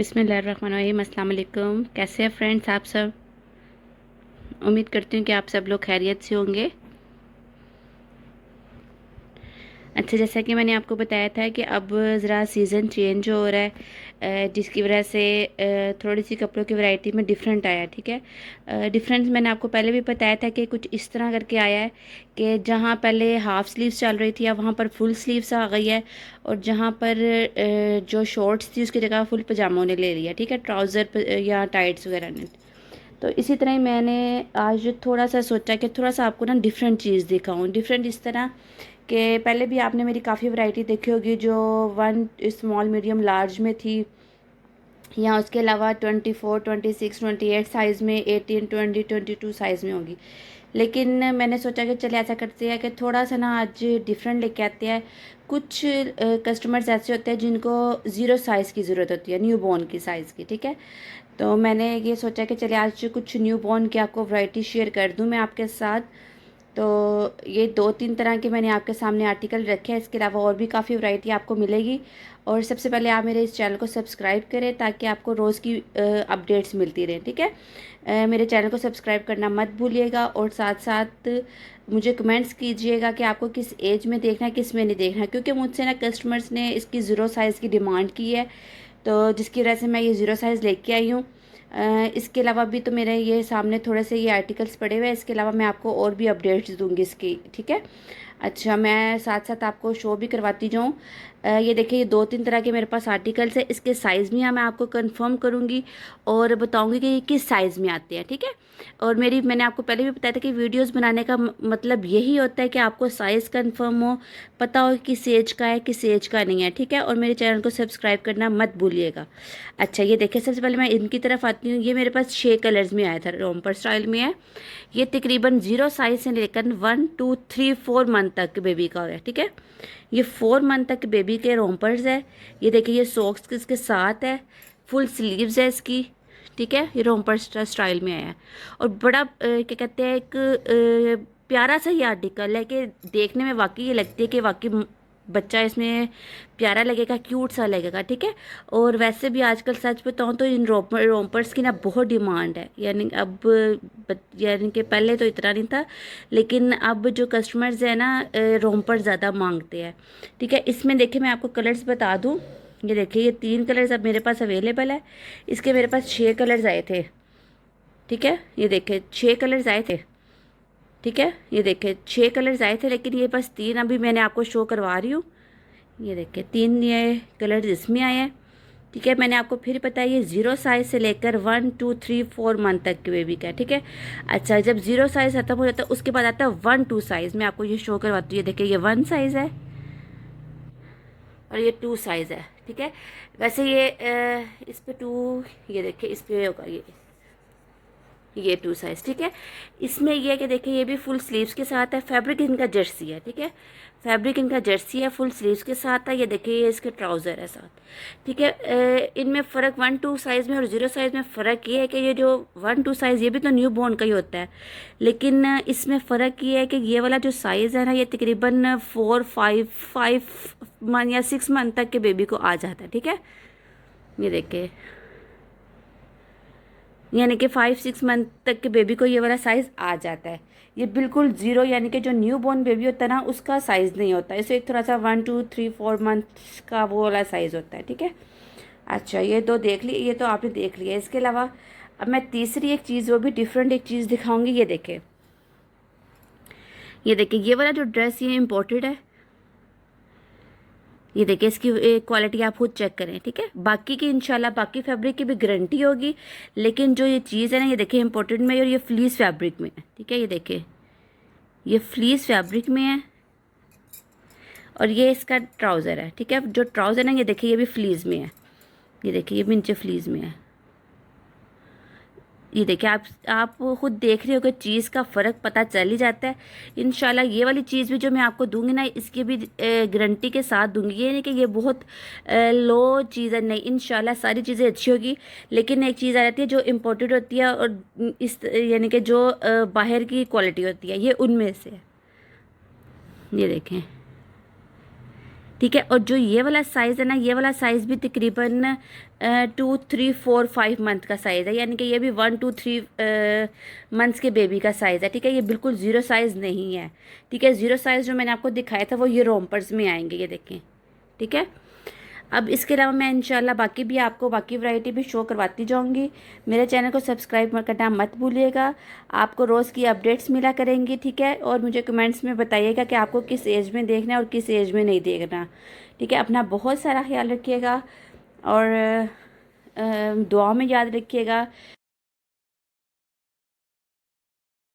बिस्मिल्लाहिर्रहमानिर्रहीम। अस्सलाम वालेकुम। कैसे हैं फ्रेंड्स आप सब? उम्मीद करती हूँ कि आप सब लोग खैरियत से होंगे। अच्छा, जैसा कि मैंने आपको बताया था कि अब ज़रा सीज़न चेंज हो रहा है, जिसकी वजह से थोड़ी सी कपड़ों की वैरायटी में डिफरेंट आया। ठीक है, डिफरेंस मैंने आपको पहले भी बताया था कि कुछ इस तरह करके आया है कि जहाँ पहले हाफ़ स्लीव्स चल रही थी अब वहाँ पर फुल स्लीव्स आ गई है, और जहाँ पर जो शॉर्ट्स थी उसकी जगह फुल पजामों ने ले लिया। ठीक है, ट्राउज़र या टाइट्स वगैरह ने। तो इसी तरह ही मैंने आज थोड़ा सा सोचा कि थोड़ा सा आपको ना डिफरेंट चीज़ दिखाऊं। डिफरेंट इस तरह कि पहले भी आपने मेरी काफ़ी वैरायटी देखी होगी जो वन स्मॉल मीडियम लार्ज में थी, या उसके अलावा 24 26 28 साइज़ में, 18 20 22 साइज़ में होगी। लेकिन मैंने सोचा कि चले ऐसा करते हैं कि थोड़ा सा ना आज डिफरेंट लेके आते हैं। कुछ कस्टमर्स ऐसे होते हैं जिनको ज़ीरो साइज़ की ज़रूरत होती है, न्यू बॉर्न की साइज़ की। ठीक है, तो मैंने ये सोचा कि चलिए आज कुछ न्यू बॉर्न की आपको वैरायटी शेयर कर दूं मैं आपके साथ। तो ये 2-3 तरह के मैंने आपके सामने आर्टिकल रखे हैं, इसके अलावा और भी काफ़ी वैरायटी आपको मिलेगी। और सबसे पहले आप मेरे इस चैनल को सब्सक्राइब करें ताकि आपको रोज़ की अपडेट्स मिलती रहें। ठीक है, मेरे चैनल को सब्सक्राइब करना मत भूलिएगा, और साथ साथ मुझे कमेंट्स कीजिएगा कि आपको किस एज में देखना है, किस में नहीं देखना, क्योंकि मुझसे ना कस्टमर्स ने इसकी ज़ीरो साइज़ की डिमांड की है, तो जिसकी वजह से मैं ये ज़ीरो साइज़ लेके आई हूँ। इसके अलावा भी तो मेरे ये सामने थोड़े से ये आर्टिकल्स पड़े हुए हैं, इसके अलावा मैं आपको और भी अपडेट्स दूंगी इसकी। ठीक है, अच्छा, मैं साथ साथ आपको शो भी करवाती जाऊँ। ये देखिए, ये 2-3 तरह के मेरे पास आर्टिकल्स है। इसके साइज़ भी मैं आपको कंफर्म करूँगी और बताऊँगी कि ये किस साइज़ में आते हैं। ठीक है, और मैंने आपको पहले भी बताया था कि वीडियोस बनाने का मतलब यही होता है कि आपको साइज़ कंफर्म हो, पता हो किस एज का है किस एज का नहीं है। ठीक है, और मेरे चैनल को सब्सक्राइब करना मत भूलिएगा। अच्छा, ये देखिए, सबसे पहले मैं इनकी तरफ आती हूँ। ये मेरे पास 6 कलर्स में आया था, रोम्पर स्टाइल में है। ये तकरीबन ज़ीरो साइज़ से लेकर 1 2 3 4 मंथ तक बेबी का है। ठीक है, ये 4 मंथ तक बेबी के रोम्पर्स है। ये देखिए, ये सॉक्स इसके साथ है, फुल स्लीव्स है इसकी। ठीक है, ये रोम्पर स्टाइल में आया है, और बड़ा क्या कहते हैं, एक प्यारा सा ये आर्टिकल है कि देखने में वाकई ये लगती है कि वाकई बच्चा इसमें प्यारा लगेगा, क्यूट सा लगेगा। ठीक है, और वैसे भी आजकल सच बताऊँ तो इन रोम्पर्स की ना बहुत डिमांड है। यानी अब यानी कि पहले तो इतना नहीं था, लेकिन अब जो कस्टमर्स है ना रोम्पर ज़्यादा मांगते हैं। ठीक है, इसमें देखिए मैं आपको कलर्स बता दूँ। ये देखिए, ये 3 कलर्स अब मेरे पास अवेलेबल है। इसके मेरे पास 6 कलर्स आए थे। ठीक है, ये देखिए 6 कलर्स आए थे। ठीक है, ये देखिए 6 कलर्स आए थे, लेकिन ये बस 3 अभी मैंने आपको शो करवा रही हूँ। ये देखिए 3 ये कलर्स इसमें आए हैं। ठीक है, मैंने आपको फिर बताया ये ज़ीरो साइज़ से लेकर 1 2 3 4 मंथ तक के बेबी का है। ठीक है, अच्छा, जब ज़ीरो साइज़ खत्म हो जाता है उसके बाद आता है 1 2 साइज़। मैं आपको ये शो करवाती हूँ। ये देखिए, ये 1 साइज़ है और ये 2 साइज़ है। ठीक है, वैसे ये इस पे 2, ये देखिए इस पे होगा ये 2 साइज़। ठीक है, इसमें ये है कि देखिए ये भी फुल स्लीव्स के साथ है। फैब्रिक इनका जर्सी है। ठीक है, फैब्रिक इनका जर्सी है, फुल स्लीव्स के साथ है। ये देखिए, ये इसके ट्राउज़र है साथ। ठीक है, इनमें फ़र्क 1 2 साइज़ में और ज़ीरो साइज़ में फ़र्क ये है कि ये जो 1 2 साइज़ ये भी तो न्यू बॉर्न का ही होता है, लेकिन इसमें फ़र्क ये है कि ये वाला जो साइज़ है ना, ये तकरीबन 4 5 मंथ या 6 मंथ तक के बेबी को आ जाता है। ठीक है, ये देखिए, यानी कि 5 6 मंथ तक के बेबी को ये वाला साइज़ आ जाता है। ये बिल्कुल ज़ीरो, यानी कि जो न्यू बॉर्न बेबी होता है ना उसका साइज़ नहीं होता, इसे थोड़ा सा 1 2 3 4 मंथ का वो वाला साइज़ होता है। ठीक है, अच्छा, ये दो देख ली, ये तो आपने देख लिया। इसके अलावा अब मैं तीसरी एक चीज़, वो भी डिफरेंट एक चीज़ दिखाऊंगी। ये देखें, ये देखिए, ये वाला जो ड्रेस ये इम्पोर्टेड है। ये देखिए, इसकी क्वालिटी आप खुद चेक करें। ठीक है, बाकी की इंशाल्लाह बाकी फैब्रिक की भी गारंटी होगी, लेकिन जो ये चीज़ है ना, ये देखिए इम्पोर्टेड में, और ये फ्लीस फैब्रिक में है। ठीक है, ये देखिए, ये फ्लीस फैब्रिक में है, और ये इसका ट्राउज़र है। ठीक है, जो ट्राउज़र है ये देखिए, ये भी फ्लीस में है। ये देखिए, ये भी नीचे फ्लीस में है। ये देखिए, आप खुद देख रहे हो कि चीज़ का फ़र्क पता चल ही जाता है। इंशाल्लाह ये वाली चीज़ भी जो मैं आपको दूंगी ना, इसकी भी गारंटी के साथ दूंगी। ये नहीं कि ये बहुत लो चीज़ है, नहीं, इंशाल्लाह सारी चीज़ें अच्छी होगी। लेकिन एक चीज़ आ जाती है जो इम्पोर्टेड होती है, और इस यानी कि जो बाहर की क्वालिटी होती है, ये उनमें से है। ये देखें, ठीक है। और जो ये वाला साइज़ है ना, ये वाला साइज़ भी तकरीबन 2, 3, 4, 5 मंथ का साइज़ है, यानी कि ये भी 1, 2, 3 मंथ्स के बेबी का साइज़ है। ठीक है, ये बिल्कुल ज़ीरो साइज़ नहीं है। ठीक है, ज़ीरो साइज़ जो मैंने आपको दिखाया था वो ये रोम्पर्स में आएंगे, ये देखें। ठीक है, अब इसके अलावा मैं इंशाल्लाह बाकी भी आपको बाकी वैरायटी भी शो करवाती जाऊंगी। मेरे चैनल को सब्सक्राइब करना मत भूलिएगा, आपको रोज़ की अपडेट्स मिला करेंगी। ठीक है, और मुझे कमेंट्स में बताइएगा कि आपको किस एज में देखना है और किस एज में नहीं देखना। ठीक है, अपना बहुत सारा ख्याल रखिएगा और दुआ में याद रखिएगा।